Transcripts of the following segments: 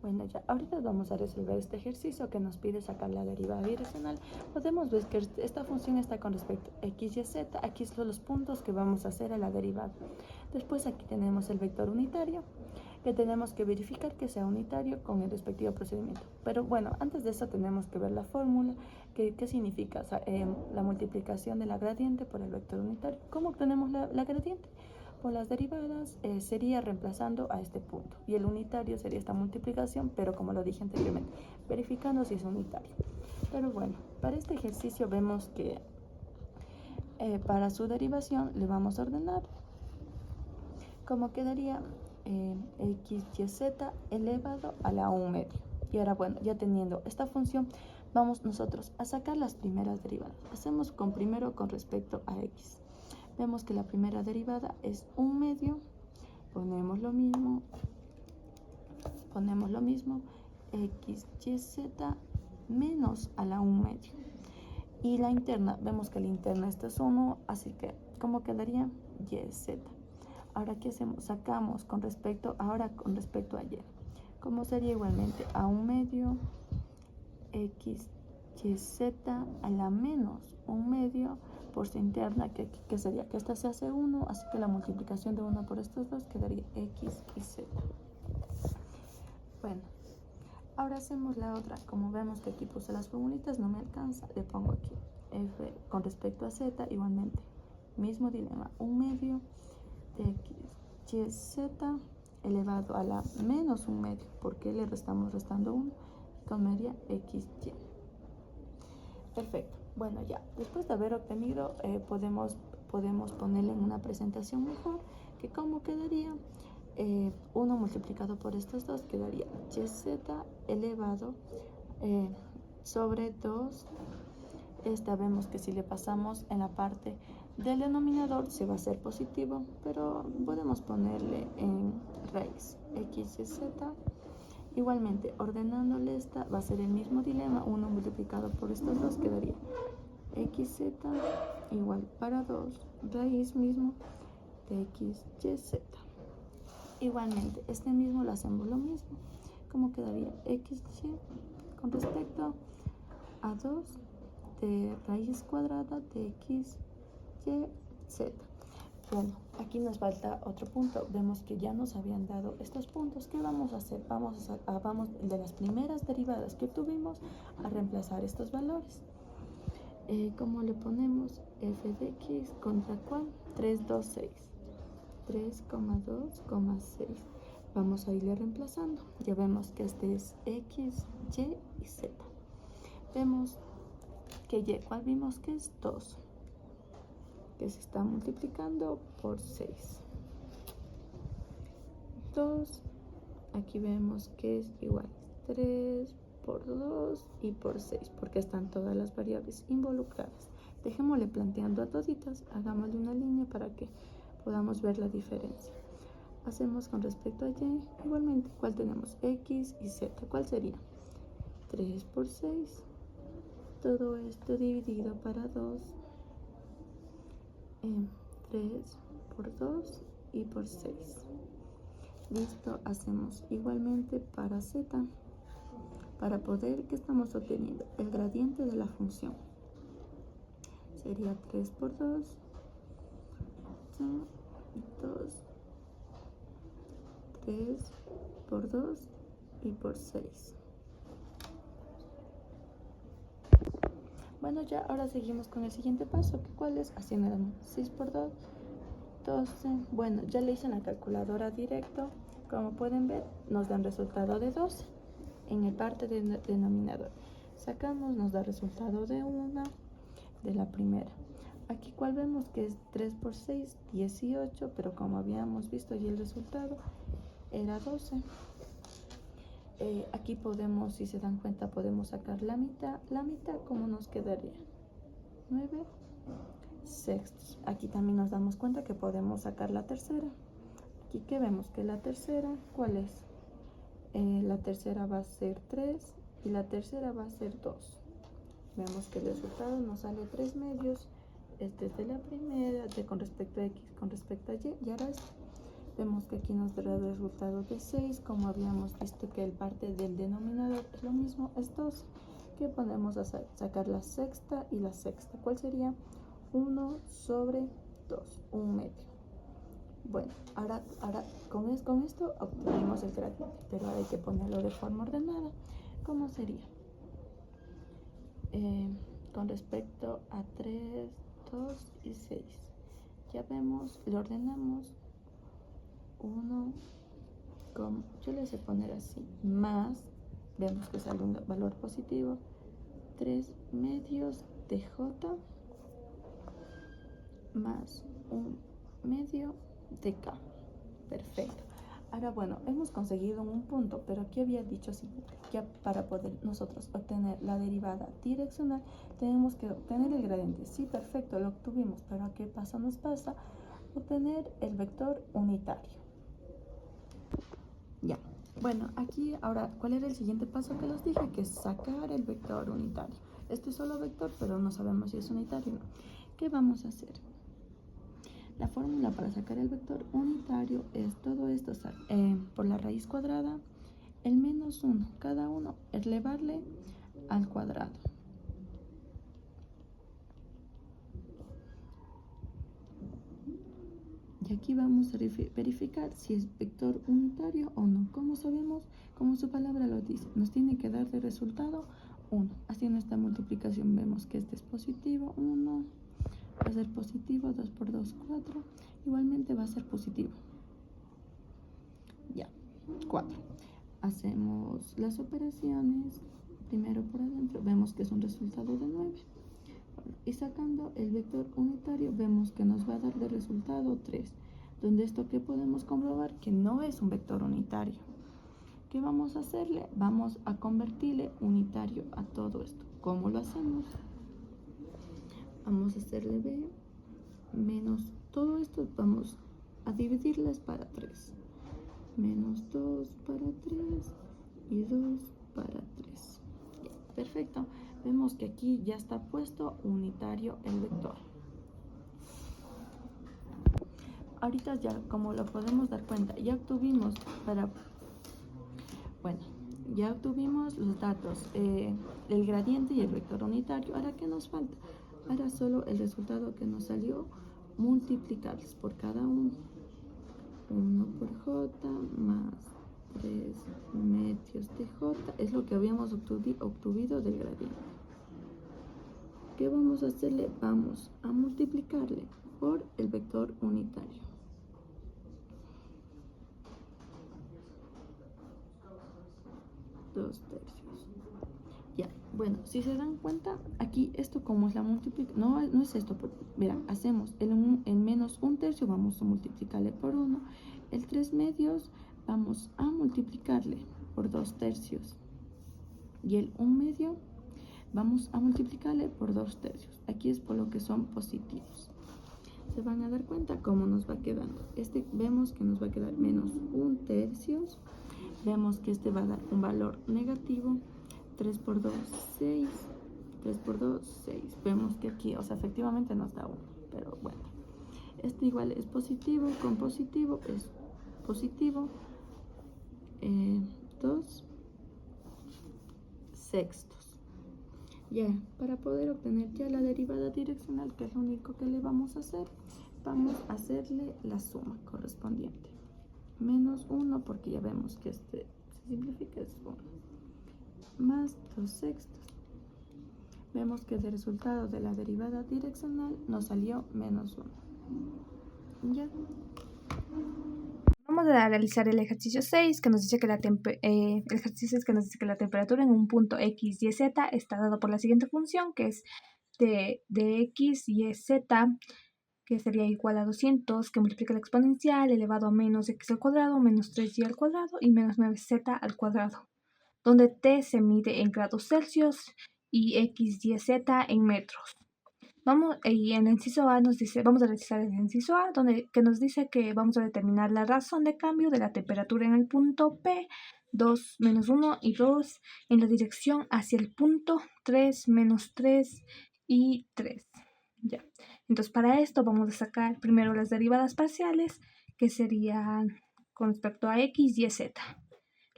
Bueno, ya ahorita vamos a resolver este ejercicio que nos pide sacar la derivada bidireccional. Podemos ver que esta función está con respecto a x y z. Aquí son los puntos que vamos a hacer a la derivada. Después aquí tenemos el vector unitario, que tenemos que verificar que sea unitario con el respectivo procedimiento. Pero bueno, antes de eso tenemos que ver la fórmula, que significa la multiplicación de la gradiente por el vector unitario. ¿Cómo obtenemos la gradiente? Por las derivadas sería reemplazando a este punto, y el unitario sería esta multiplicación, pero como lo dije anteriormente, verificando si es unitario. Pero bueno, para este ejercicio vemos que para su derivación le vamos a ordenar como quedaría x y z elevado a la 1 medio. Y ahora bueno, ya teniendo esta función, vamos nosotros a sacar las primeras derivadas. Hacemos primero con respecto a x. Vemos que la primera derivada es 1 medio, ponemos lo mismo, x, y, z menos a la 1 medio. Y la interna, vemos que la interna esta es 1, así que, ¿cómo quedaría? Y, z. Ahora, ¿qué hacemos? Sacamos con respecto a y. ¿Cómo sería igualmente? A 1 medio, x, y, z a la menos 1 medio por su interna, que sería que esta se hace 1, así que la multiplicación de 1 por estos dos quedaría x y z. Bueno, ahora hacemos la otra. Como vemos que aquí puse las formulitas, no me alcanza, le pongo aquí f con respecto a z, igualmente, mismo dilema, 1 medio de x, y, z elevado a la menos 1 medio, porque le estamos restando 1, comería x, y. Perfecto. Bueno, ya, después de haber obtenido, podemos ponerle en una presentación mejor, que cómo quedaría, 1 multiplicado por estos dos quedaría yz elevado sobre 2. Esta vemos que si le pasamos en la parte del denominador se va a hacer positivo, pero podemos ponerle en raíz x y z. Igualmente, ordenándole esta, va a ser el mismo dilema, 1 multiplicado por estos dos quedaría xz igual para 2, raíz mismo de x, y, z. Igualmente, este mismo lo hacemos lo mismo, como quedaría x, y con respecto a 2 de raíz cuadrada de x, y, z. Bueno, aquí nos falta otro punto. Vemos que ya nos habían dado estos puntos. ¿Qué vamos a hacer? Vamos de las primeras derivadas que tuvimos a reemplazar estos valores. ¿Cómo le ponemos? F de x contra ¿cuál? 3, 2, 6. 3,2,6. Vamos a irle reemplazando. Ya vemos que este es x, y z. Vemos que y, ¿cuál vimos que es? 2. Que se está multiplicando por 6. 2, aquí vemos que es igual 3 por 2 y por 6, porque están todas las variables involucradas. Dejémosle planteando a toditas, hagámosle una línea para que podamos ver la diferencia. Hacemos con respecto a y, igualmente, ¿cuál tenemos? X y z, ¿cuál sería? 3 por 6, todo esto dividido para 2, 3 por 2 y por 6. Listo, hacemos igualmente para z, para poder, ¿qué estamos obteniendo? El gradiente de la función. Sería 3 por 2, 2, 3 por 2 y por 6. Bueno, ya ahora seguimos con el siguiente paso, que ¿cuál es? Haciendo 6 por 2, 12. Bueno, ya le hice en la calculadora directo. Como pueden ver, nos dan resultado de 12 en el parte del denominador. Sacamos, nos da resultado de 1 de la primera. Aquí cuál vemos que es 3 por 6, 18, pero como habíamos visto y el resultado era 12. Aquí podemos, si se dan cuenta, podemos sacar la mitad. La mitad, ¿cómo nos quedaría? 9 sextos. Aquí también nos damos cuenta que podemos sacar la tercera. Aquí que vemos que la tercera, ¿cuál es? La tercera va a ser 3 y la tercera va a ser 2. Vemos que el resultado nos sale 3 medios. Este es de la primera, con respecto a x, con respecto a y, y ahora Vemos que aquí nos dará el resultado de 6, como habíamos visto que el parte del denominador es lo mismo, es 2, que podemos sacar la sexta y la sexta. ¿Cuál sería? 1 sobre 2, un medio. Bueno, ahora con esto obtuvimos el gradiente, pero ahora hay que ponerlo de forma ordenada. ¿Cómo sería? Con respecto a 3, 2 y 6. Ya vemos, lo ordenamos 1, yo le voy a poner así, más, vemos que sale un valor positivo, 3 medios de J más un medio de K. Perfecto. Ahora bueno, hemos conseguido un punto, pero aquí había dicho así, que para poder nosotros obtener la derivada direccional tenemos que obtener el gradiente. Sí, perfecto, lo obtuvimos, pero ¿qué pasa? Nos pasa obtener el vector unitario. Ya. Bueno, aquí ahora, ¿cuál era el siguiente paso que les dije? Que es sacar el vector unitario. Este es solo vector, pero no sabemos si es unitario o no. ¿Qué vamos a hacer? La fórmula para sacar el vector unitario es todo esto por la raíz cuadrada, el menos 1, cada uno elevarle al cuadrado. Y aquí vamos a verificar si es vector unitario o no. ¿Cómo sabemos? Como su palabra lo dice, nos tiene que dar de resultado 1. Haciendo esta multiplicación vemos que este es positivo, 1, va a ser positivo, 2 por 2, 4, igualmente va a ser positivo. Ya, 4. Hacemos las operaciones, primero por adentro, vemos que es un resultado de 9. Y sacando el vector unitario vemos que nos va a dar de resultado 3, donde esto que podemos comprobar que no es un vector unitario. ¿Qué vamos a hacerle? Vamos a convertirle unitario a todo esto. ¿Cómo lo hacemos? Vamos a hacerle b menos todo esto, vamos a dividirles para 3. Menos 2 para 3 y 2 para 3. Perfecto. Vemos que aquí ya está puesto unitario el vector. Ahorita ya, como lo podemos dar cuenta, ya obtuvimos ya obtuvimos los datos, el gradiente y el vector unitario. Ahora, ¿qué nos falta? Ahora solo el resultado que nos salió, multiplicarlos por cada uno. 1 por J más 3 medios de J es lo que habíamos obtenido del gradiente. ¿Qué vamos a hacerle? Vamos a multiplicarle por el vector unitario. Dos tercios. Ya, bueno, si se dan cuenta, aquí esto como es la multiplicación, no es esto, verán, hacemos el menos un tercio, vamos a multiplicarle por 1, el 3 medios vamos a multiplicarle por 2 tercios y el 1 medio vamos a multiplicarle por 2 tercios. Aquí es por lo que son positivos. Se van a dar cuenta cómo nos va quedando. Vemos que nos va a quedar menos 1 tercio. Vemos que este va a dar un valor negativo. 3 por 2, 6. 3 por 2, 6. Vemos que aquí, o sea, efectivamente nos da 1. Pero bueno. Este igual es positivo. Con positivo es positivo. 2 sextos. Ya, para poder obtener ya la derivada direccional, que es lo único que le vamos a hacer, vamos a hacerle la suma correspondiente. Menos 1, porque ya vemos que este se simplifica, es 1. Más 2 sextos. Vemos que el resultado de la derivada direccional nos salió menos 1. Ya. Vamos a realizar el ejercicio 6, que nos dice que el ejercicio es que nos dice que la temperatura en un punto x, y, z está dado por la siguiente función, que es de x, y, z, que sería igual a 200, que multiplica la exponencial elevado a menos x al cuadrado, menos 3y al cuadrado y menos 9z al cuadrado, donde t se mide en grados Celsius y x, y, z en metros. Y en el inciso A nos dice, vamos a realizar el inciso A, que nos dice que vamos a determinar la razón de cambio de la temperatura en el punto P, 2, menos 1 y 2, en la dirección hacia el punto 3, menos 3 y 3. Ya. Entonces, para esto vamos a sacar primero las derivadas parciales, que sería con respecto a x, y, z.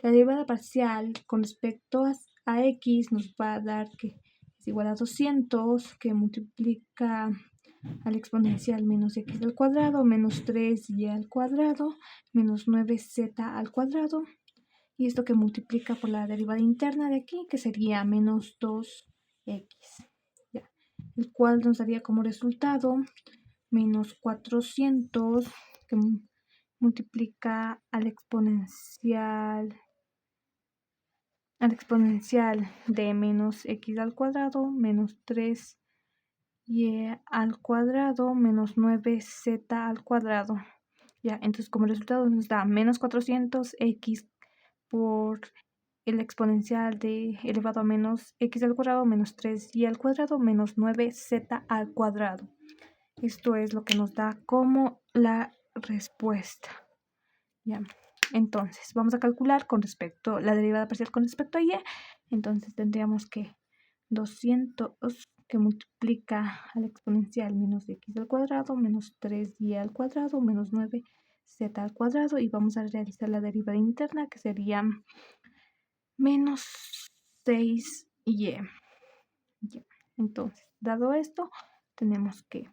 La derivada parcial con respecto a x nos va a dar que es igual a 200, que multiplica al exponencial menos x al cuadrado, menos 3y al cuadrado, menos 9z al cuadrado. Y esto que multiplica por la derivada interna de aquí, que sería menos 2x. Ya. El cual nos daría como resultado menos 400, que multiplica al exponencial de menos x al cuadrado, menos 3y al cuadrado, menos 9z al cuadrado. Ya, entonces como resultado nos da menos 400x por el exponencial de elevado a menos x al cuadrado, menos 3y al cuadrado, menos 9z al cuadrado. Esto es lo que nos da como la respuesta. Ya. Entonces, vamos a calcular con respecto la derivada parcial con respecto a y. Entonces, tendríamos que 200 que multiplica al exponencial menos x al cuadrado, menos 3y al cuadrado, menos 9z al cuadrado. Y vamos a realizar la derivada interna, que sería menos 6y. Ya. Entonces, dado esto, tenemos que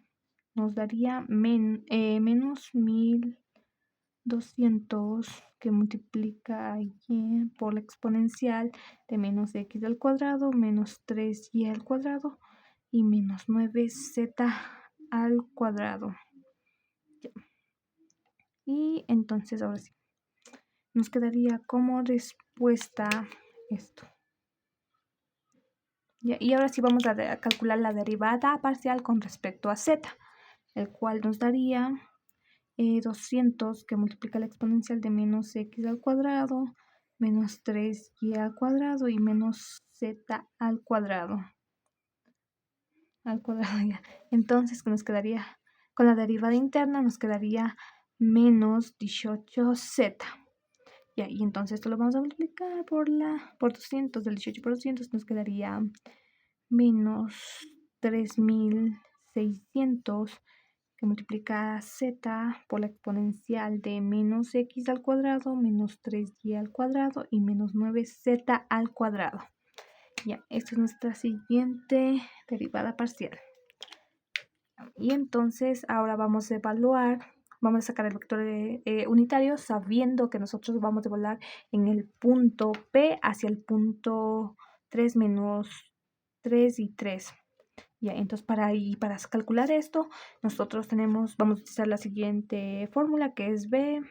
nos daría menos 1200 que multiplica y por la exponencial de menos x al cuadrado, menos 3y al cuadrado y menos 9z al cuadrado. Ya. Y entonces ahora sí, nos quedaría como respuesta esto. Ya, y ahora sí vamos a calcular la derivada parcial con respecto a z, el cual nos daría 200 que multiplica la exponencial de menos x al cuadrado, menos 3y al cuadrado y menos z al cuadrado. Ya. Entonces nos quedaría, con la derivada interna nos quedaría menos 18z. Ya, y entonces esto lo vamos a multiplicar por 200, del 18 por 200 nos quedaría menos 3600 que multiplica z por la exponencial de menos x al cuadrado, menos 3y al cuadrado y menos 9z al cuadrado. Ya, esta es nuestra siguiente derivada parcial. Y entonces ahora vamos a evaluar, vamos a sacar el vector unitario sabiendo que nosotros vamos a volar en el punto P hacia el punto 3 menos 3 y 3. Ya, entonces para calcular esto, nosotros vamos a utilizar la siguiente fórmula, que es b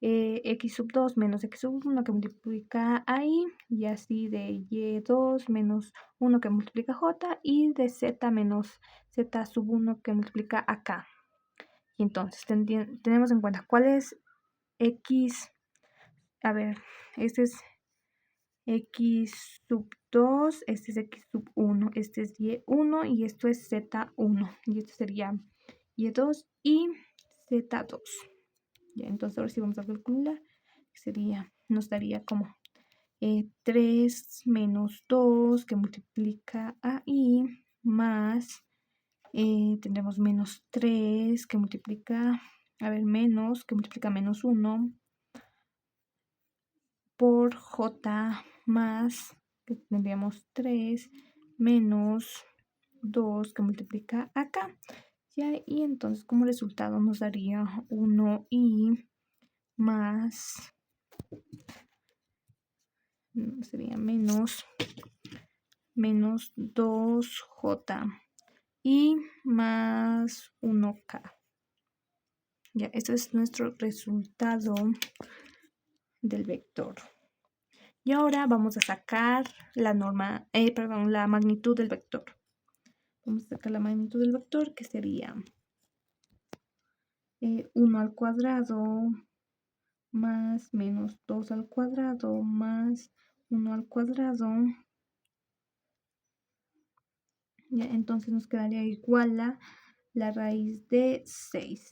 x sub 2 menos x sub 1 que multiplica a y así de y2 menos 1 que multiplica a j y de z menos z sub 1 que multiplica a k. Y entonces tenemos en cuenta cuál es x, a ver, este es x sub 2, este es x sub 1, este es y1 y esto es z1. Y esto sería y2 y z2. Ya, entonces ahora sí vamos a calcular. Nos daría como 3 menos 2 que multiplica a y más, tendremos menos 3 que multiplica, menos que multiplica menos 1 por j más, que tendríamos 3 menos 2 que multiplica acá. ¿Ya? Y entonces como resultado nos daría 1y más, sería menos 2j y más 1k. Ya, esto es nuestro resultado del vector. Y ahora vamos a sacar la magnitud del vector. Vamos a sacar la magnitud del vector, que sería 1 al cuadrado más menos 2 al cuadrado más 1 al cuadrado. Ya, entonces nos quedaría igual a la raíz de 6.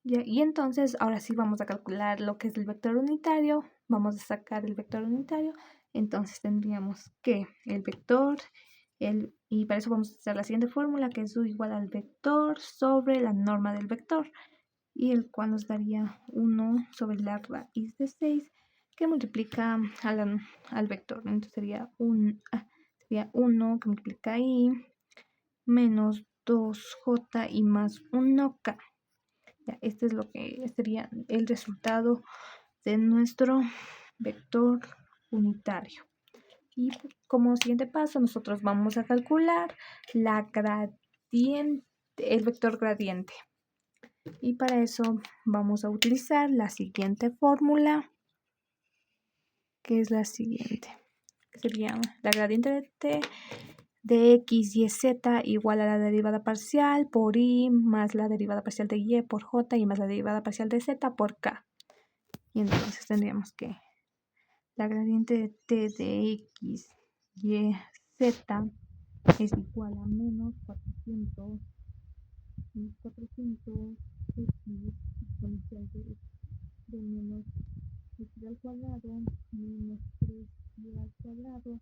Ya, y entonces ahora sí vamos a calcular lo que es el vector unitario. Vamos a sacar el vector unitario. Entonces tendríamos que el vector, y para eso vamos a hacer la siguiente fórmula, que es U igual al vector sobre la norma del vector. y el cual nos daría 1 sobre la raíz de 6 que multiplica al vector. Entonces sería 1 que multiplica y menos 2j y más 1k. Ya, este es lo que sería el resultado de nuestro vector unitario. Y como siguiente paso, nosotros vamos a calcular la gradiente, el vector gradiente. Y para eso vamos a utilizar la siguiente fórmula, que es la siguiente. Sería la gradiente de t de x y z igual a la derivada parcial por y más la derivada parcial de y por j y más la derivada parcial de z por k. Y entonces tendríamos que la gradiente de t de x, y, z es igual a menos 400 x exponencial de menos x al cuadrado menos 3y al cuadrado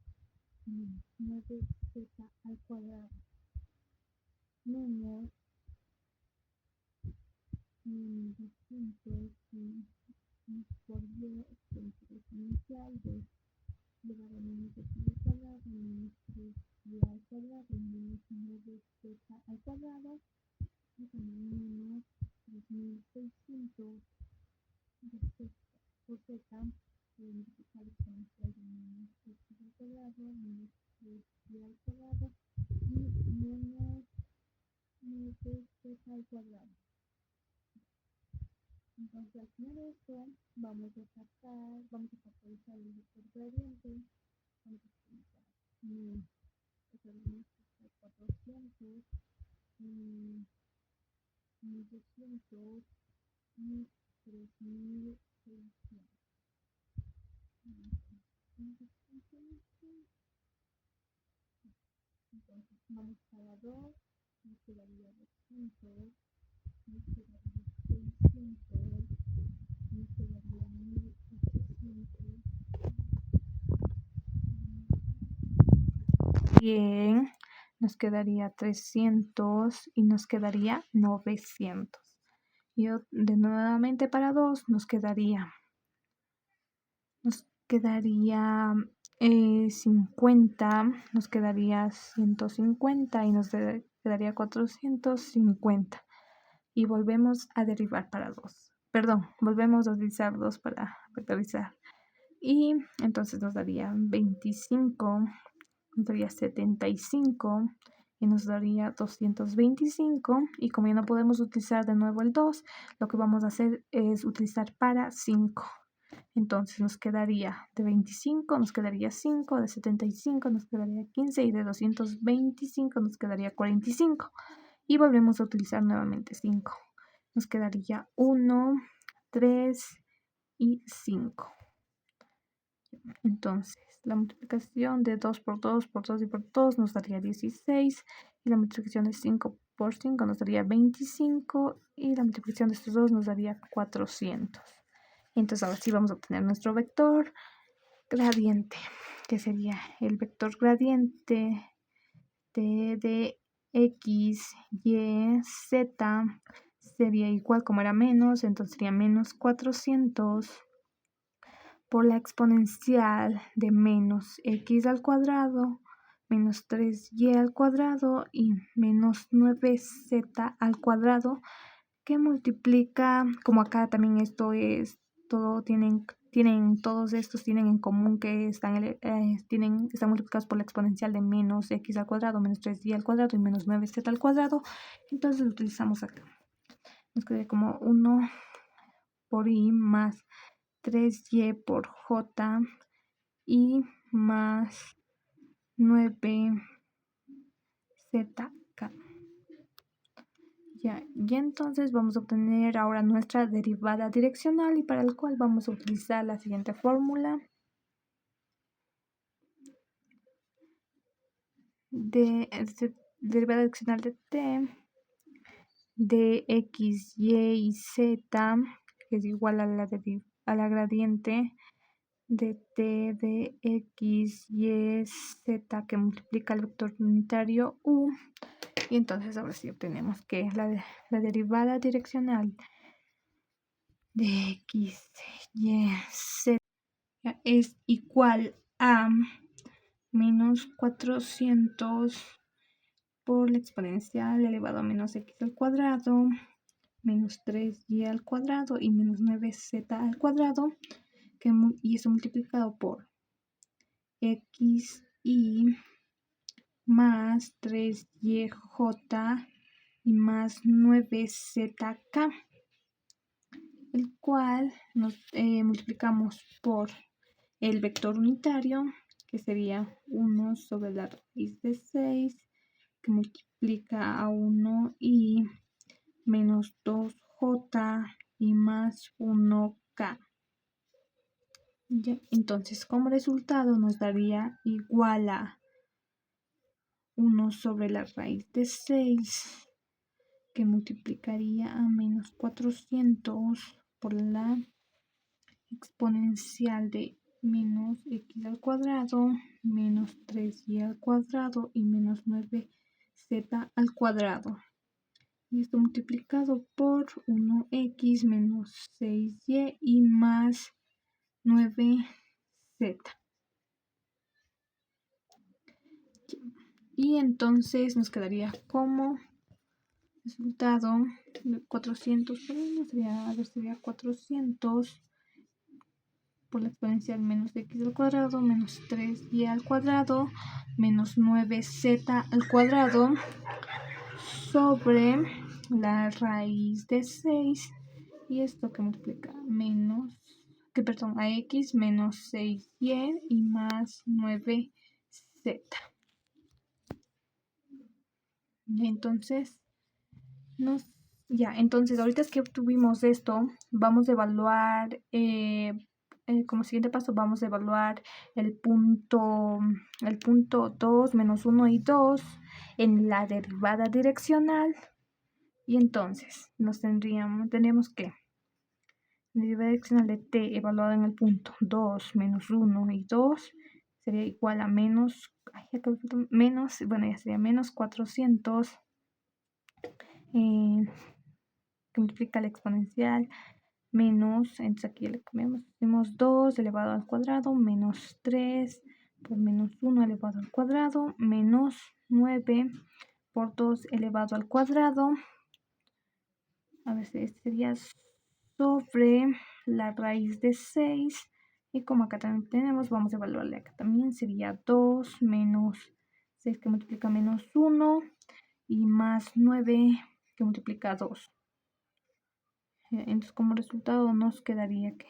menos 9z al cuadrado menos 200 y por y exponencial de elevado a menos x al cuadrado menos 3y al cuadrado menos 9z al cuadrado y también menos 3600 de z por z multiplicar exponencial de menos x al cuadrado menos 3y al cuadrado y menos 9z al cuadrado. Entonces al final de esto vamos a factorizar el vector gradiente, vamos a utilizar 400, 1200 y 3600. Entonces vamos para 2, nos quedaría 200, nos quedaría 600, nos quedaría 1800. Bien, nos quedaría 300 y nos quedaría 900. Y de nuevamente para 2 nos quedaría 50, nos quedaría 150 y nos quedaría 450. Y volvemos a derivar para 2. Perdón, volvemos a utilizar 2 para factorizar. Y entonces nos daría 25, nos daría 75 y nos daría 225. Y como ya no podemos utilizar de nuevo el 2, lo que vamos a hacer es utilizar para 5. Entonces nos quedaría de 25, nos quedaría 5, de 75 nos quedaría 15 y de 225 nos quedaría 45. Y volvemos a utilizar nuevamente 5. Nos quedaría 1, 3 y 5. Entonces la multiplicación de 2 por 2 por 2 y por 2 nos daría 16. Y la multiplicación de 5 por 5 nos daría 25. Y la multiplicación de estos dos nos daría 400. Entonces ahora sí vamos a obtener nuestro vector gradiente, que sería el vector gradiente de x, y, z sería igual, como era menos, entonces sería menos 400 por la exponencial de menos x al cuadrado menos 3y al cuadrado y menos 9z al cuadrado, que multiplica, como acá también esto es, todos estos tienen en común que están multiplicados por la exponencial de menos x al cuadrado, menos 3y al cuadrado y menos 9z al cuadrado. Entonces lo utilizamos acá. Nos queda como 1 por y más 3y por j y más 9zk. Ya, y entonces vamos a obtener ahora nuestra derivada direccional y para el cual vamos a utilizar la siguiente fórmula de derivada direccional de t de x, y z, que es igual a la gradiente de t de x, y, z, que multiplica el vector unitario u. Y entonces ahora sí obtenemos que la derivada direccional de x, y, z es igual a menos 400 por la exponencial elevado a menos x al cuadrado, menos 3y al cuadrado y menos 9z al cuadrado, y eso multiplicado por xy más 3yj y más 9zk, el cual nos multiplicamos por el vector unitario, que sería 1 sobre la raíz de 6, que multiplica a 1 y menos 2j y más 1k. Ya, entonces, como resultado nos daría igual a 1 sobre la raíz de 6, que multiplicaría a menos 400 por la exponencial de menos x al cuadrado, menos 3y al cuadrado y menos 9z al cuadrado. Y esto multiplicado por 1x menos 6y y más 9z. Y entonces nos quedaría como resultado 400, sería 400 por la exponencial menos x al cuadrado, menos 3y al cuadrado, menos 9z al cuadrado, sobre la raíz de 6, y esto que multiplica a x menos 6y y más 9z. Entonces, entonces ahorita es que obtuvimos esto, vamos a evaluar, como siguiente paso vamos a evaluar el punto 2 menos 1 y 2 en la derivada direccional. Y entonces tendríamos que la derivada direccional de t evaluada en el punto 2 menos 1 y 2 sería igual a menos 400, que multiplica la exponencial menos, entonces aquí le cambiamos, tenemos 2 elevado al cuadrado menos 3 por menos 1 elevado al cuadrado menos 9 por 2 elevado al cuadrado. A ver, este sería sobre la raíz de 6, y como acá también tenemos, vamos a evaluarle acá también, sería 2 menos 6 que multiplica menos 1 y más 9 que multiplica 2. Entonces como resultado nos quedaría que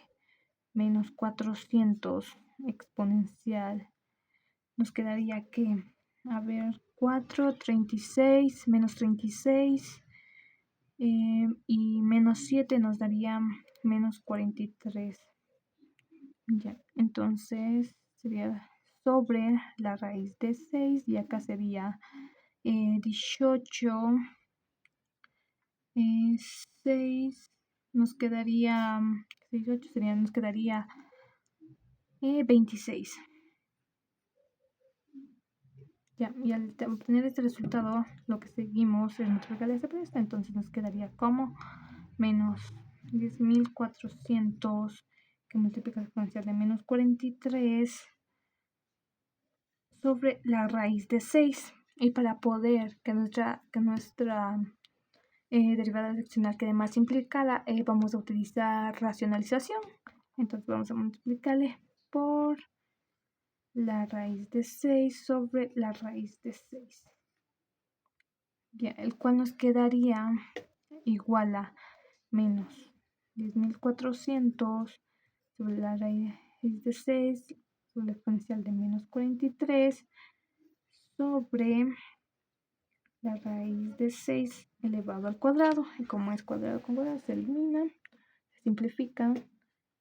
menos 400 exponencial, nos quedaría que, 4, 36, menos 36, y menos 7 nos daría menos 43. Ya, entonces sería sobre la raíz de 6, y acá sería 18, 6, nos quedaría 18, nos quedaría 26. Ya, y al obtener este resultado, lo que seguimos es multiplicar esta por esta, entonces nos quedaría como menos 10.400 que multiplica la exponencial de menos 43 sobre la raíz de 6. Y para poder que nuestra derivada direccional quede más implicada, vamos a utilizar racionalización. Entonces vamos a multiplicarle por la raíz de 6 sobre la raíz de 6. Ya, el cual nos quedaría igual a menos 10.400 sobre la raíz de 6 sobre la exponencial de menos 43 sobre la raíz de 6 elevado al cuadrado. Y como es cuadrado con cuadrado, se elimina, se simplifica,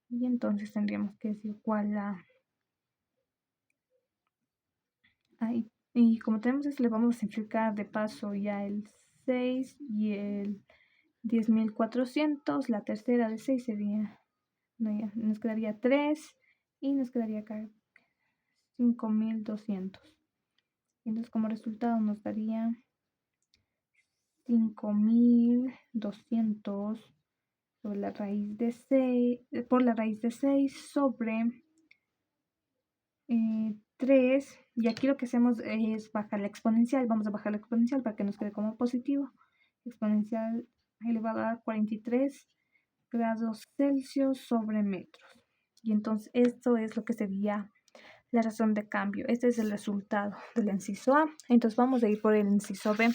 y entonces tendríamos que es igual a... y como tenemos esto, le vamos a simplificar de paso ya el 6 y el 10.400. La tercera de 6 sería, ya, nos quedaría 3 y nos quedaría acá 5.200. Entonces como resultado nos daría 5.200 sobre la raíz de 6, por la raíz de 6 sobre 3, y aquí lo que hacemos es bajar la exponencial. Vamos a bajar la exponencial para que nos quede como positivo. Exponencial elevado a 43 grados Celsius sobre metros. Y entonces esto es lo que sería la razón de cambio. Este es el resultado del inciso A. Entonces vamos a ir por el inciso B.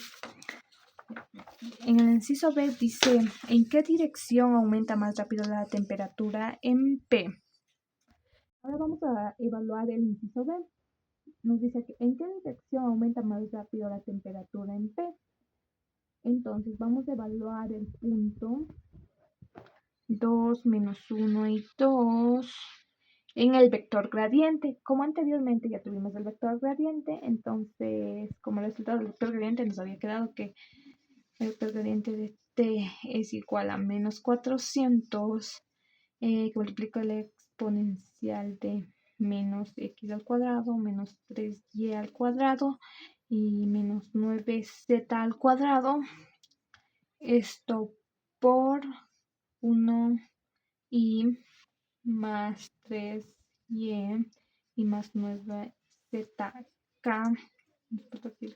En el inciso B dice, ¿en qué dirección aumenta más rápido la temperatura en P? Ahora vamos a evaluar el inciso B. Nos dice que ¿en qué dirección aumenta más rápido la temperatura en P? Entonces vamos a evaluar el punto 2, menos 1 y 2 en el vector gradiente. Como anteriormente ya tuvimos el vector gradiente, entonces como resultado del vector gradiente nos había quedado que el vector gradiente de t es igual a menos 400, que multiplica la exponencial de menos x al cuadrado, menos 3y al cuadrado y menos 9z al cuadrado. Esto por 1 y más 3y y más 9zk,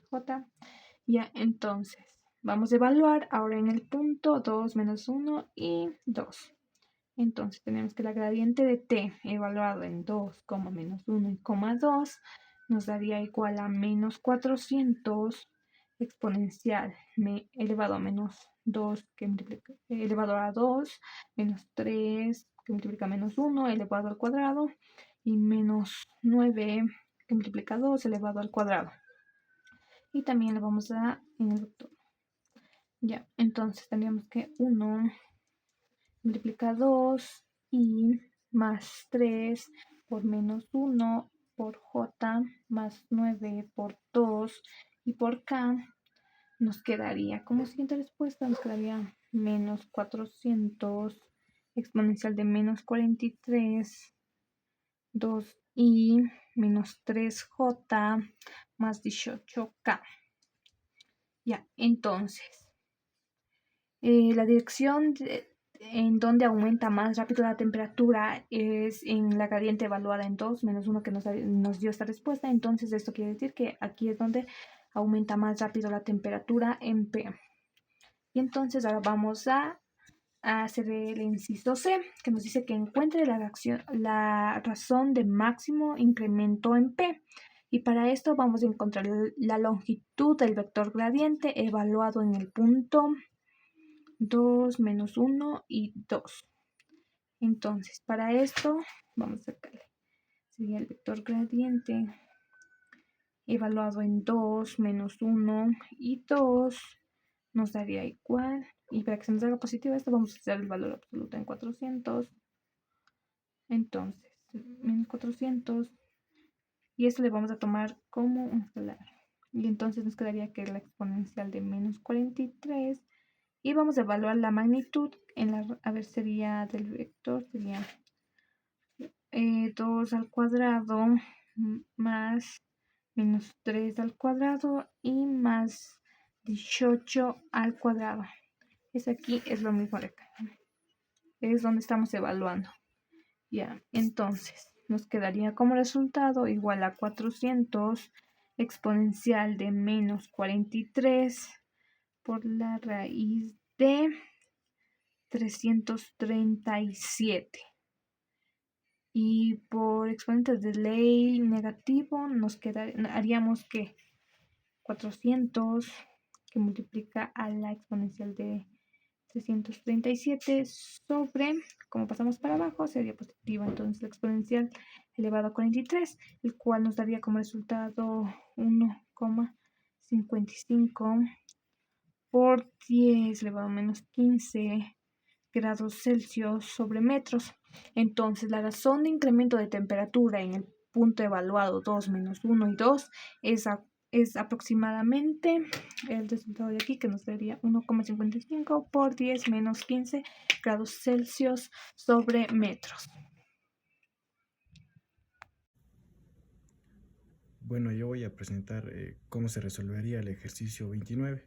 j. Ya, entonces vamos a evaluar ahora en el punto 2 menos 1 y 2. Entonces tenemos que la gradiente de t evaluado en 2, menos 1 y 2 nos daría igual a menos 400 exponencial elevado a menos 2 que multiplica elevado a 2 menos 3 que multiplica menos 1 elevado al cuadrado y menos 9 que multiplica 2 elevado al cuadrado. Y también le vamos a en el vector. Ya, entonces tendríamos que 1 multiplica 2 y más 3 por menos 1 por j más 9 por 2 y por k nos quedaría como siguiente respuesta, nos quedaría menos 400 exponencial de menos 43 2 y menos 3j más 18k. Ya, entonces la dirección en donde aumenta más rápido la temperatura es en la gradiente evaluada en 2 menos 1 que nos dio esta respuesta. Entonces esto quiere decir que aquí es donde aumenta más rápido la temperatura en P. Y entonces ahora vamos a hacer el inciso C, que nos dice que encuentre la razón de máximo incremento en P. Y para esto vamos a encontrar la longitud del vector gradiente evaluado en el punto 2, menos 1 y 2. Entonces, para esto, vamos a sacarle. Sería el vector gradiente evaluado en 2, menos 1 y 2. Nos daría igual. Y para que se nos haga positivo esto, vamos a hacer el valor absoluto en 400. Entonces, menos 400. Y esto le vamos a tomar como un escalar. Y entonces nos quedaría que la exponencial de menos 43. Y vamos a evaluar la magnitud a ver, sería del vector, sería 2 al cuadrado más menos 3 al cuadrado y más 18 al cuadrado. Aquí es lo mismo de acá. Es donde estamos evaluando. Ya, entonces nos quedaría como resultado igual a 400 exponencial de menos 43 por la raíz de 337. Y por exponentes de ley negativo nos haríamos que 400 que multiplica a la exponencial de 337 sobre, como pasamos para abajo, sería positiva. Entonces la exponencial elevado a 43, el cual nos daría como resultado 1,55 por 10 elevado a menos 15 grados Celsius sobre metros. Entonces, la razón de incremento de temperatura en el punto evaluado 2 menos 1 y 2 es aproximadamente el resultado de aquí, que nos daría 1,55 por 10 menos 15 grados Celsius sobre metros. Bueno, yo voy a presentar cómo se resolvería el ejercicio 29.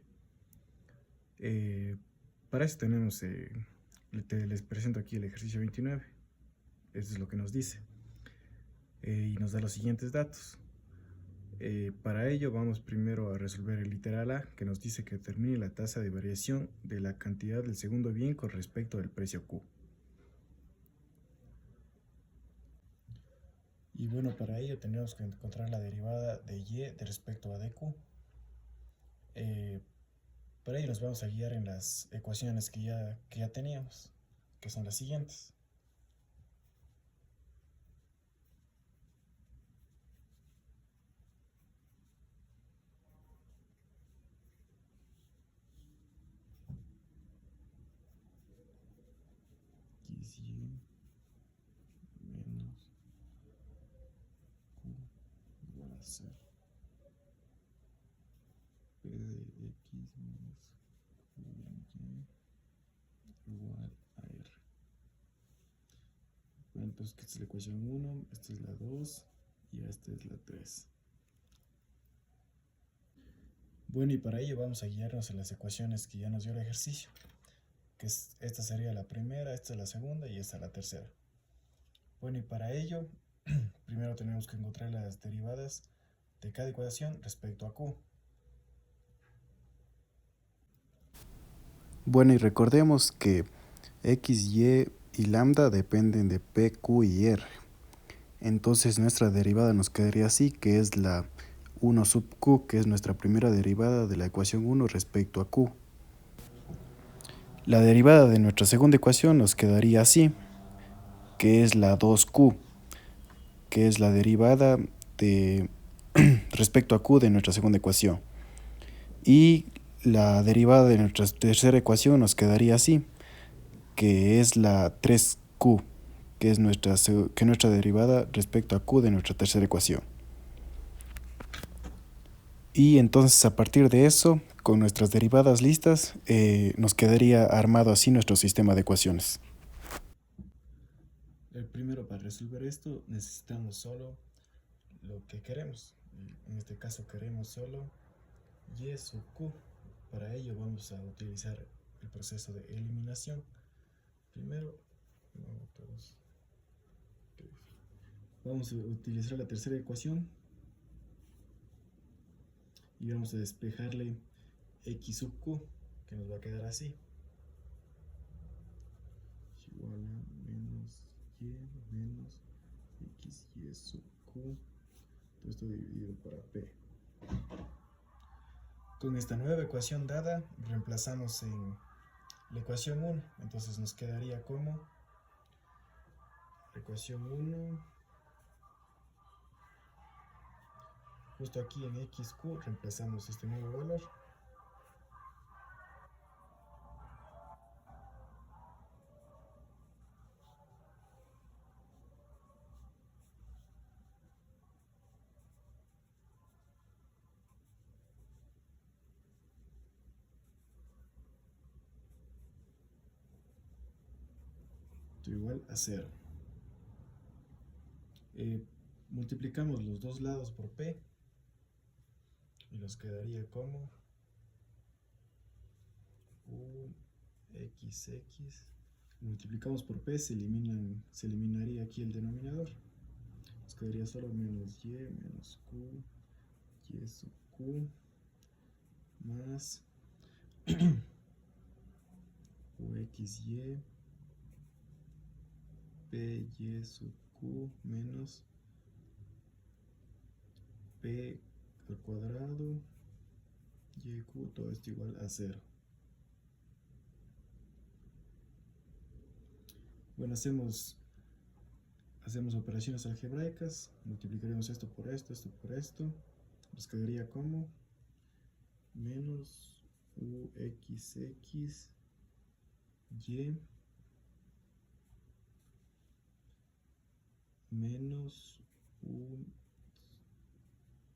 Para eso tenemos les presento aquí el ejercicio 29. Esto es lo que nos dice. Y nos da los siguientes datos. Para ello vamos primero a resolver el literal A, que nos dice que determine la tasa de variación de la cantidad del segundo bien con respecto del precio Q. Y bueno, para ello tenemos que encontrar la derivada de Y de respecto a dQ. Para ello nos vamos a guiar en las ecuaciones que ya teníamos, que son las siguientes. XY menos Q igual a 0. P de X menos Q Y igual a R. Bueno, entonces esta es la ecuación 1, esta es la 2 y esta es la 3. Bueno, y para ello vamos a guiarnos en las ecuaciones que ya nos dio el ejercicio, que esta sería la primera, esta es la segunda y esta la tercera. Bueno, y para ello, primero tenemos que encontrar las derivadas de cada ecuación respecto a Q. Bueno, y recordemos que X, Y y lambda dependen de P, Q y R. Entonces nuestra derivada nos quedaría así, que es la 1 sub Q, que es nuestra primera derivada de la ecuación 1 respecto a Q. La derivada de nuestra segunda ecuación nos quedaría así, que es la 2Q, que es la derivada de respecto a Q de nuestra segunda ecuación. Y la derivada de nuestra tercera ecuación nos quedaría así, que es la 3Q, que es nuestra derivada respecto a Q de nuestra tercera ecuación. Y entonces a partir de eso, con nuestras derivadas listas, nos quedaría armado así nuestro sistema de ecuaciones. Primero, para resolver esto necesitamos solo lo que queremos. En este caso queremos solo Y sub Q. Para ello vamos a utilizar el proceso de eliminación. Primero, vamos a utilizar la tercera ecuación y vamos a despejarle X sub Q, que nos va a quedar así. Igual a menos Y menos XY sub Q. Todo esto dividido para P. Con esta nueva ecuación dada, reemplazamos en la ecuación 1. Entonces nos quedaría como la ecuación 1. Justo aquí en XQ reemplazamos este nuevo valor. Esto igual a 0. Multiplicamos los dos lados por P y nos quedaría como UXX. Multiplicamos por P, se eliminaría aquí el denominador. Nos quedaría solo menos Y menos Q, Y sub Q, más UXY, PY sub Q menos P al cuadrado, YQ, todo esto igual a 0. Bueno, hacemos operaciones algebraicas, multiplicaremos esto por esto, esto por esto, nos quedaría como menos UXX Y menos U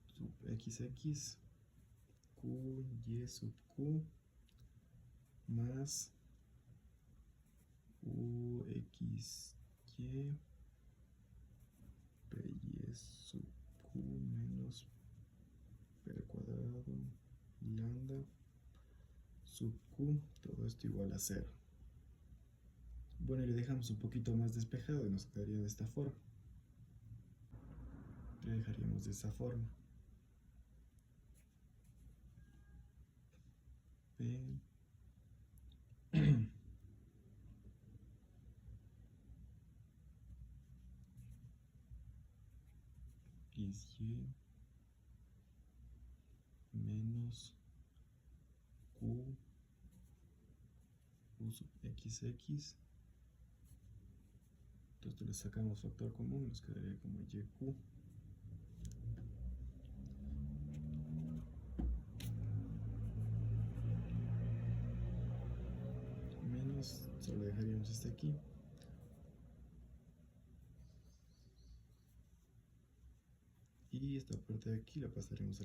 sub XX Q Y sub Q más UXY PY sub Q menos P al cuadrado lambda sub Q, todo esto igual a 0. Bueno, y le dejamos un poquito más despejado y nos quedaría de esta forma. Le dejaríamos de esa forma. P. X, Y menos Q, U sub XX. Entonces le sacamos factor común y nos quedaría como YQ. Menos, solo dejaríamos este aquí. Y esta parte de aquí la pasaremos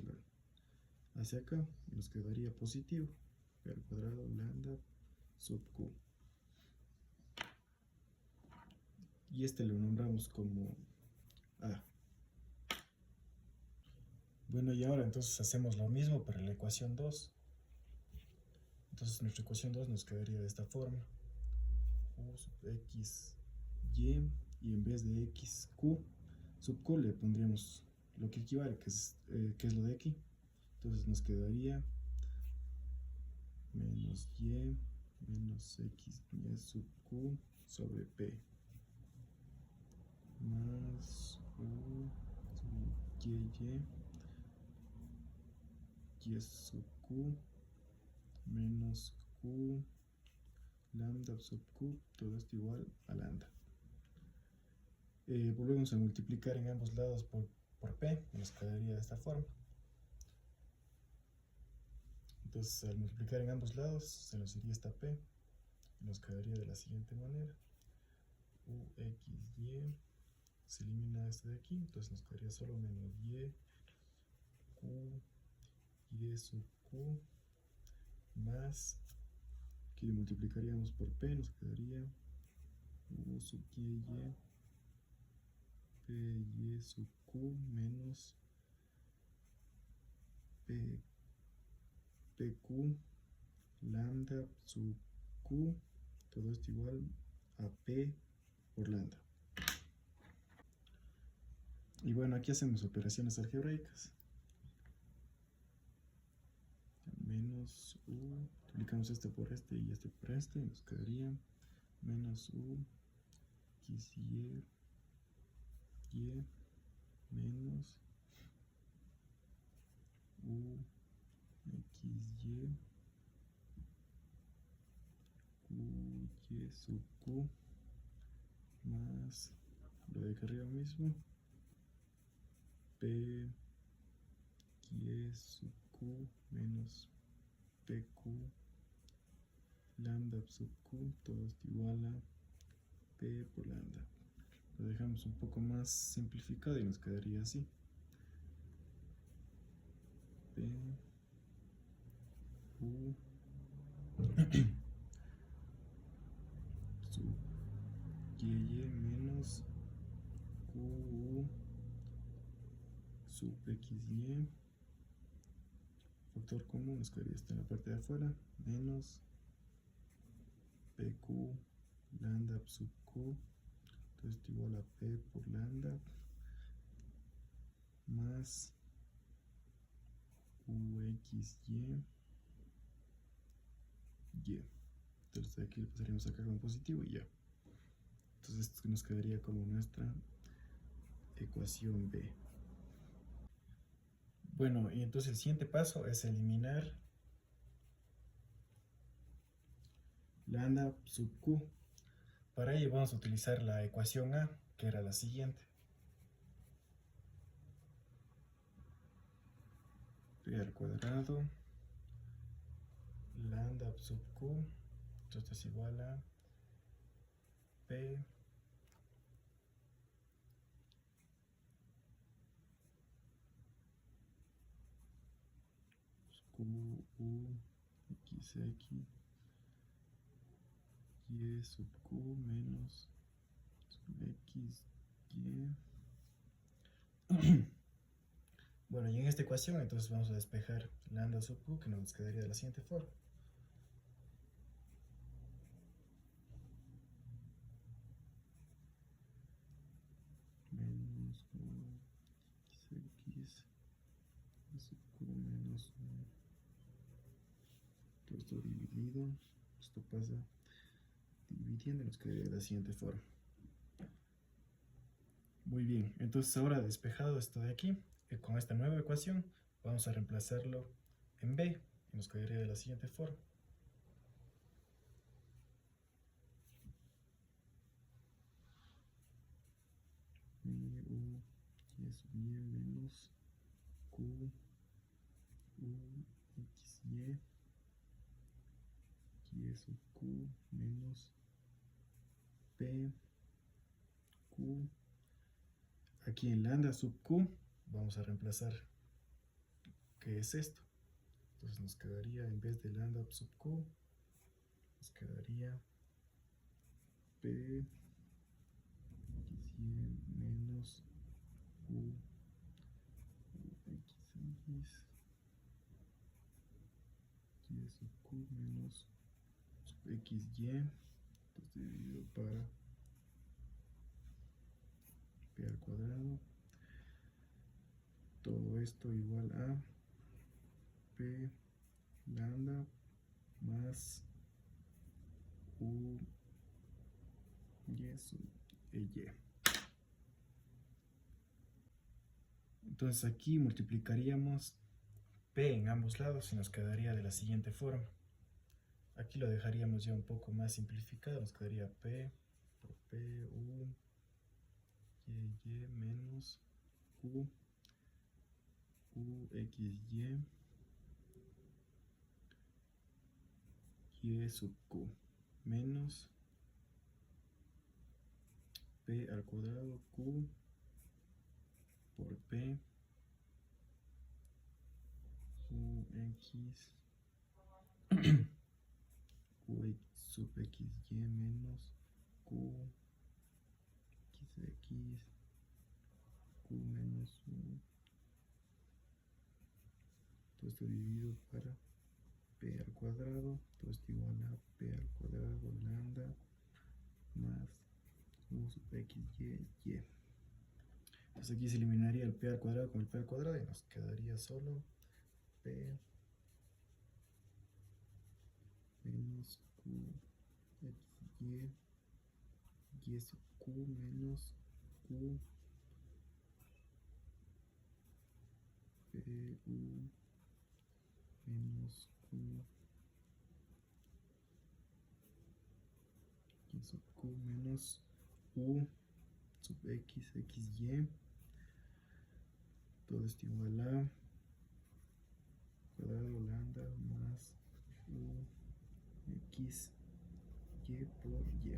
hacia acá y nos quedaría positivo. P al cuadrado lambda sub Q. Y este lo nombramos como A. Bueno, y ahora entonces hacemos lo mismo para la ecuación 2. Entonces nuestra ecuación 2 nos quedaría de esta forma. U sub x, y en vez de x, q, sub q le pondríamos lo que equivale, que es lo de aquí. Entonces nos quedaría menos y menos x y sub q sobre p más u sub y sub q menos q lambda sub q, todo esto igual a lambda. Volvemos a multiplicar en ambos lados por p, y nos quedaría de esta forma. Entonces al multiplicar en ambos lados se nos iría esta p y nos quedaría de la siguiente manera. UXY se elimina esto de aquí, entonces nos quedaría solo menos y q y sub q más, aquí le multiplicaríamos por p, nos quedaría u sub y p y sub q menos pq lambda sub q, todo esto igual a p por lambda. Y bueno, aquí hacemos operaciones algebraicas. Menos u, multiplicamos este por este y este por este, y nos quedaría menos u x y menos u x y q y sub q más lo de acá arriba mismo, p y sub q menos pq lambda sub q, todo esto igual a p por lambda. Lo dejamos un poco más simplificado y nos quedaría así. P u sub y menos q sub xy, factor común nos quedaría esto en la parte de afuera, menos pq lambda sub q, entonces esto igual a p por lambda más uxy y. Entonces de aquí le pasaríamos acá con positivo y ya. Entonces esto nos quedaría como nuestra ecuación B. Bueno, y entonces el siguiente paso es eliminar lambda sub q. Para ello vamos a utilizar la ecuación A, que era la siguiente. P al cuadrado lambda sub q, esto es igual a P q u xx y sub q menos x y. Bueno, y en esta ecuación entonces vamos a despejar lambda sub q, que nos quedaría de la siguiente forma. x sub q menos todo esto dividido, esto pasa dividiendo, nos quedaría de la siguiente forma. Muy bien, entonces ahora despejado esto de aquí, con esta nueva ecuación vamos a reemplazarlo en b y nos quedaría de la siguiente forma. U y sub y menos q u x y sub q menos p q. Aquí en lambda sub q vamos a reemplazar qué es esto. Entonces nos quedaría, en vez de lambda sub q, nos quedaría p xy menos q xx y sub q menos sub xy, entonces dividido para p al cuadrado, todo esto igual a p lambda más u y sub y. Entonces aquí multiplicaríamos p en ambos lados y nos quedaría de la siguiente forma. Aquí lo dejaríamos ya un poco más simplificado, nos quedaría p por p u y menos q u xy y sub q menos p al cuadrado q por p u x q sub xy menos q xx q menos u, todo esto dividido para p al cuadrado, todo esto igual a p al cuadrado lambda más u sub xy y. Entonces aquí se eliminaría el p al cuadrado con el p al cuadrado y nos quedaría solo p menos q xy y sub q menos q p u menos q y sub q menos u sub x xy, todo esto igual a cuadrado lambda más u x y por y.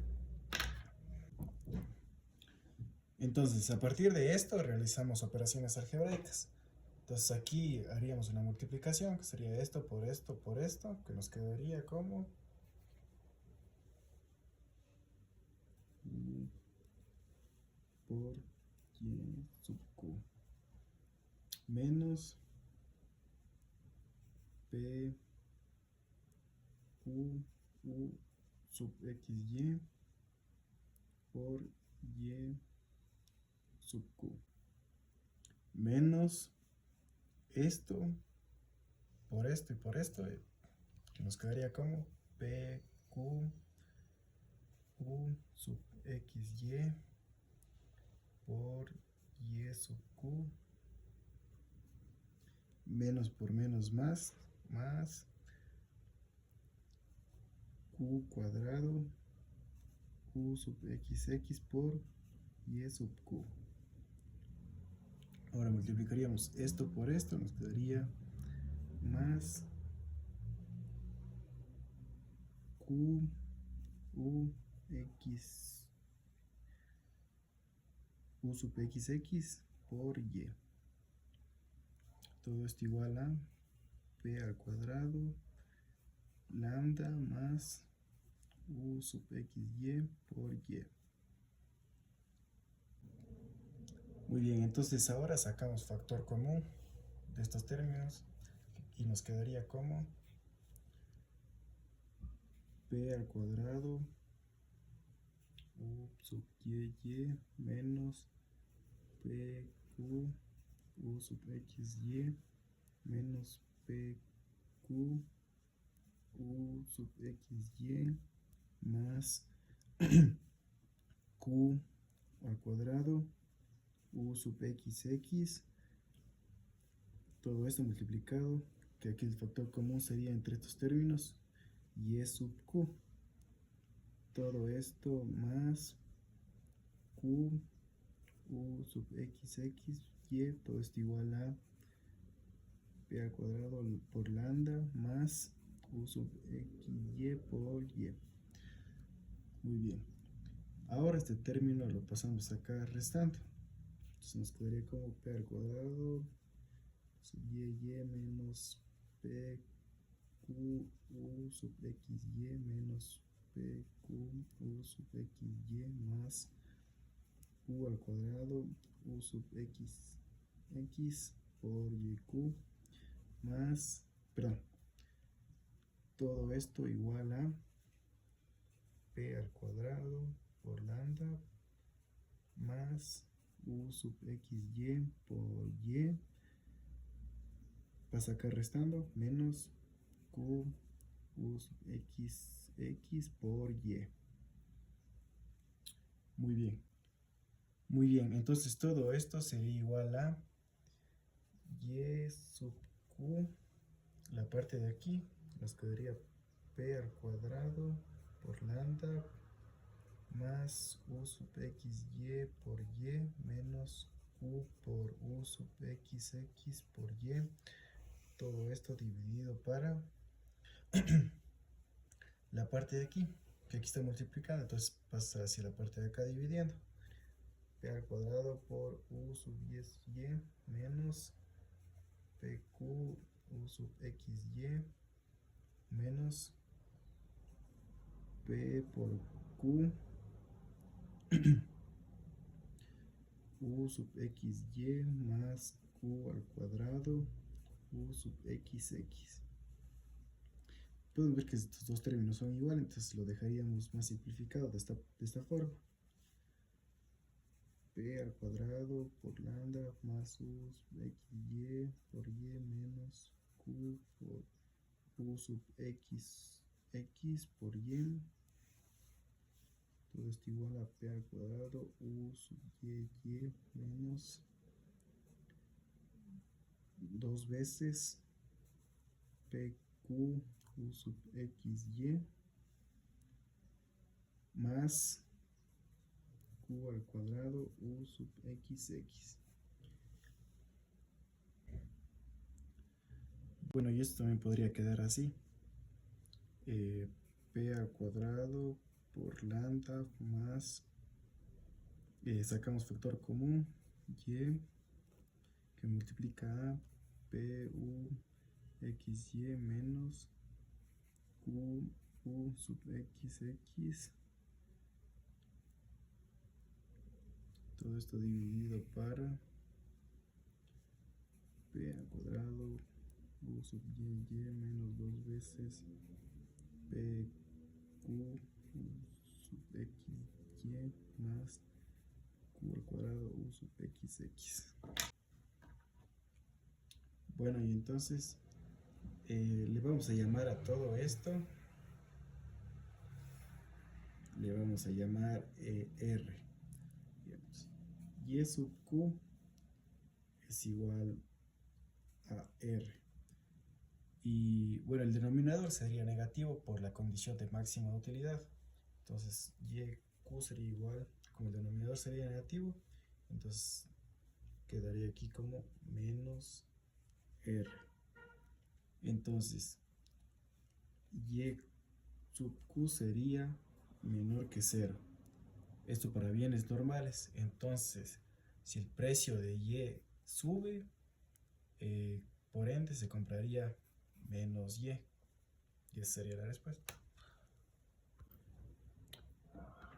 Entonces, a partir de esto realizamos operaciones algebraicas. Entonces aquí haríamos una multiplicación, que sería esto por esto por esto, que nos quedaría como u por y sub q menos p q u sub xy por y sub q menos esto por esto y por esto, que nos quedaría como p q u sub xy por y sub q menos por menos más q cuadrado q sub xx por y sub q. Ahora multiplicaríamos esto por esto, nos quedaría más q u x u sub xx por y. Todo esto igual a p al cuadrado lambda más u sub xy por y. Muy bien, entonces ahora sacamos factor común de estos términos y nos quedaría como p al cuadrado u sub y menos PQ U sub XY menos PQ U sub XY más Q al cuadrado U sub XX, todo esto multiplicado, que aquí el factor común sería entre estos términos, Y sub Q, todo esto más Q U sub XX, Y, todo esto igual a P al cuadrado por lambda más U sub XY por Y. Muy bien. Ahora este término lo pasamos acá restando. Entonces nos quedaría como P al cuadrado sub y menos PQ U sub XY menos PQ U sub XY más Q al cuadrado U sub X por YQ más, perdón, todo esto igual a P al cuadrado por lambda más U sub XY por Y, pasa acá restando, menos Q U sub XX por Y. Muy bien. Muy bien, entonces todo esto sería igual a Y sub Q, la parte de aquí, nos quedaría P al cuadrado por lambda más U sub XY por Y menos Q por U sub XX por Y, todo esto dividido para la parte de aquí, que aquí está multiplicando, entonces pasa hacia la parte de acá dividiendo. P al cuadrado por U sub Y menos PQ U sub XY menos P por Q U sub XY más Q al cuadrado U sub XX. Pueden ver que estos dos términos son iguales, entonces lo dejaríamos más simplificado de esta forma. P al cuadrado por lambda más U sub XY por Y menos Q por U sub X por Y. Todo esto igual a P al cuadrado U sub Y menos 2 veces PQ U sub XY más Q al cuadrado U sub XX. Bueno, y esto también podría quedar así. P al cuadrado por lambda más, sacamos factor común, Y, que multiplica a PU XY menos QU sub XX. Todo esto dividido para P al cuadrado U sub Y menos 2 veces PQ U sub XY más Q al cuadrado U sub XX. Bueno, y entonces le vamos a llamar a todo esto, le vamos a llamar R. Digamos, Y sub Q es igual a R. Y bueno, el denominador sería negativo por la condición de máxima utilidad. Entonces YQ sería igual, como el denominador sería negativo, entonces quedaría aquí como menos R. Entonces Y sub Q sería menor que 0. Esto para bienes normales. Entonces, si el precio de Y sube, por ende se compraría menos Y. Y esa sería la respuesta.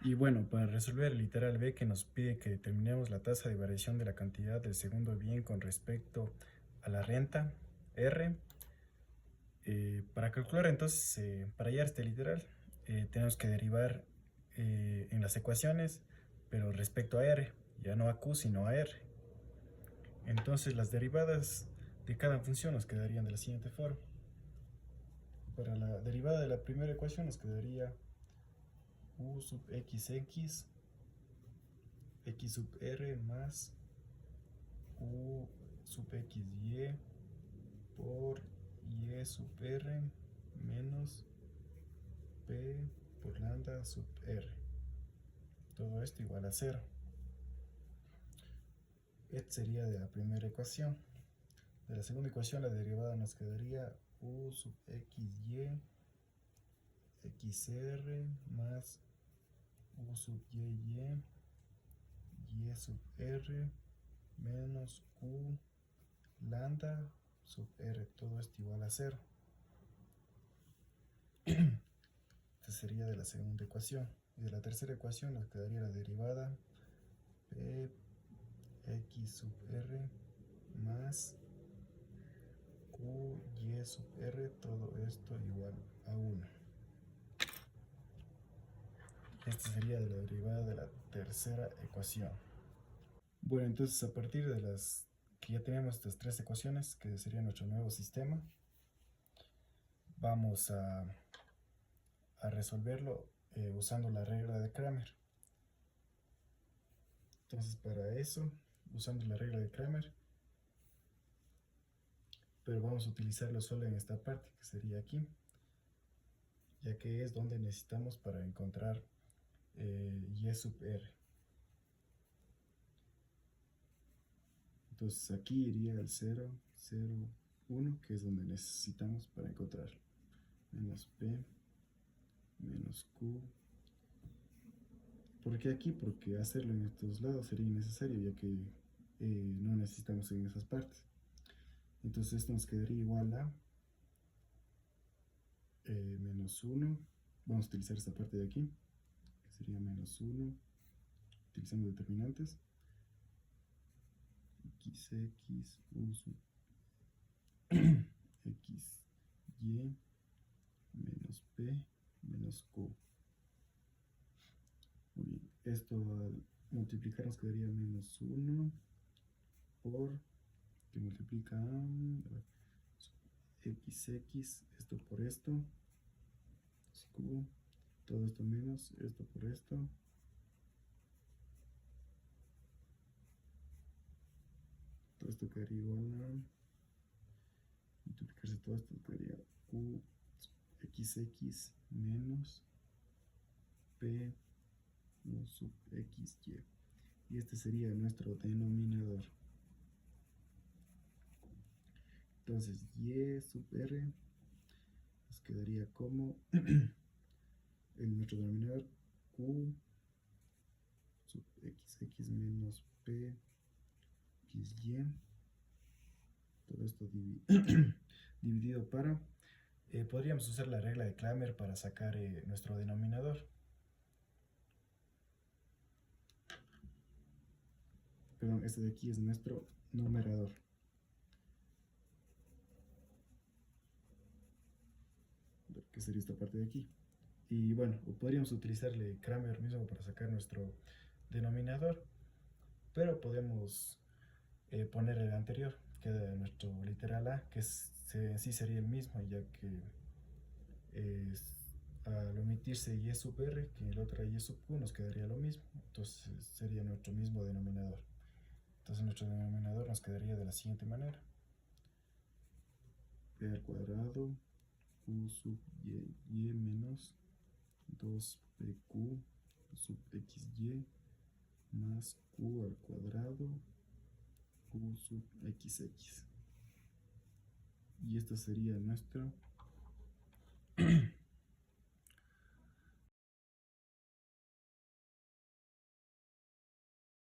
Y bueno, para resolver el literal B, que nos pide que determinemos la tasa de variación de la cantidad del segundo bien con respecto a la renta, R. Para calcular entonces, para hallar este literal, tenemos que derivar en las ecuaciones, pero respecto a R, ya no a Q, sino a R. Entonces las derivadas de cada función nos quedarían de la siguiente forma. Para la derivada de la primera ecuación nos quedaría u sub xx, x sub r más u sub xy por y sub r menos p por lambda sub r. Todo esto igual a 0. Esta sería de la primera ecuación. De la segunda ecuación la derivada nos quedaría u sub xy xr más u sub y sub r menos q lambda sub r. Todo esto igual a 0. Esta sería de la segunda ecuación. Y de la tercera ecuación nos quedaría la derivada p x sub r más q y sub r, todo esto igual a 1. Esta sería de la derivada de la tercera ecuación. Bueno, entonces a partir de las que ya tenemos estas tres ecuaciones, que sería nuestro nuevo sistema, vamos a resolverlo usando la regla de Cramer. Entonces para eso, usando la regla de Cramer, pero vamos a utilizarlo solo en esta parte, que sería aquí, ya que es donde necesitamos para encontrar y sub r. Entonces aquí iría el 0, 0, 1, que es donde necesitamos para encontrar menos p menos q. ¿Por qué aquí? Porque hacerlo en estos lados sería innecesario, ya que no necesitamos en esas partes. Entonces esto nos quedaría igual a menos 1. Vamos a utilizar esta parte de aquí, que sería menos 1, utilizando determinantes. xx u sub xy menos p menos q. Muy bien, esto al multiplicar nos quedaría menos 1 por, que multiplica xx, esto por esto, q, todo esto menos esto por esto, todo esto quedaría igual a, multiplicarse todo esto quedaría q xx menos p sub xy, y este sería nuestro denominador. Entonces y sub r nos quedaría como nuestro denominador q sub xx menos p xy, todo esto dividido para, podríamos usar la regla de Cramer para sacar nuestro denominador. Perdón, este de aquí es nuestro numerador. Que sería esta parte de aquí. Y bueno, podríamos utilizarle Cramer mismo para sacar nuestro denominador, pero podemos poner el anterior, que es nuestro literal a, que sí sería el mismo, ya que al omitirse y sub r, que el otro y sub q, nos quedaría lo mismo. Entonces sería nuestro mismo denominador. Entonces nuestro denominador nos quedaría de la siguiente manera: p al cuadrado q sub y menos 2pq sub xy más q al cuadrado q sub xx. Y esto sería nuestro